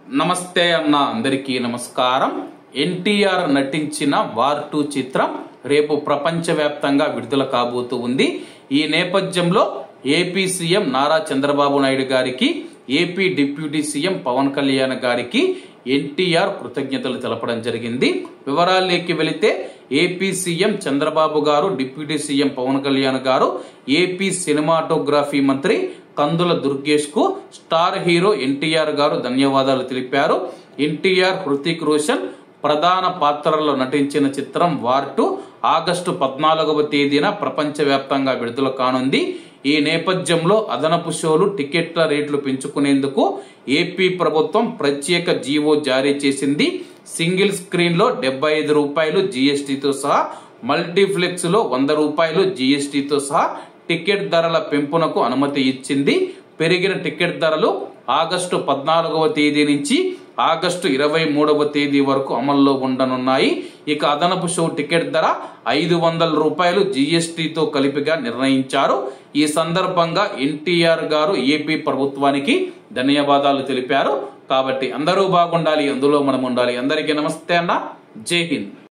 నమస్తే అన్న అందరికీ నమస్కారం. ఎన్టీఆర్ నటించిన వార్ 2 చిత్రం రేపు ప్రపంచవ్యాప్తంగా విడుదల కాబోతూ ఉంది. ఈ నేపథ్యంలో ఏపీ సీఎం నారా చంద్రబాబు నాయుడు గారికి, AP deputy CM Pawan Kalyan గారికి ఎన్టీఆర్ కృతజ్ఞతలు తెలపడం జరిగింది. వివరాల్లోకి వెళితే ఏపీ సీఎం చంద్రబాబు గారు, డిప్యూటీ సీఎం పవన్ కళ్యాణ్ గారు ఏపీ సినిమాటోగ్రఫీ మంత్రి కందుల దుర్గేష్ కు స్టార్ హీరో ఎన్టీఆర్ గారు ధన్యవాదాలు తెలిపారు. ఎన్టీఆర్, హృతిక్ రోషన్ ప్రధాన పాత్రల్లో నటించిన చిత్రం వార్ 2 ఆగస్టు 14వ తేదీన ప్రపంచవ్యాప్తంగా విడుదల కానుంది. ఈ నేపథ్యంలో అదనపు షోలు, టికెట్ల రేట్లు పెంచుకునేందుకు ఏపీ ప్రభుత్వం ప్రత్యేక జీవో జారీ చేసింది. సింగిల్ స్క్రీన్ లో 75 రూపాయలు జీఎస్టీతో సహా, మల్టీప్లెక్స్ లో 100 రూపాయలు జీఎస్టీతో సహా టికెట్ ధరల పెంపునకు అనుమతి ఇచ్చింది. పెరిగిన టికెట్ ధరలు ఆగస్టు 14వ తేదీ నుంచి ఆగస్టు 23వ తేదీ వరకు అమల్లో ఉండనున్నాయి. ఇక అదనపు షో టికెట్ ధర 500 రూపాయలు జీఎస్టీతో కలిపిగా నిర్ణయించారు. ఈ సందర్భంగా ఎన్టీఆర్ గారు ఏపీ ప్రభుత్వానికి ధన్యవాదాలు తెలిపారు. కాబట్టి అందరూ బాగుండాలి, అందులో మనం ఉండాలి. అందరికీ నమస్తే అన్న, జై హింద్.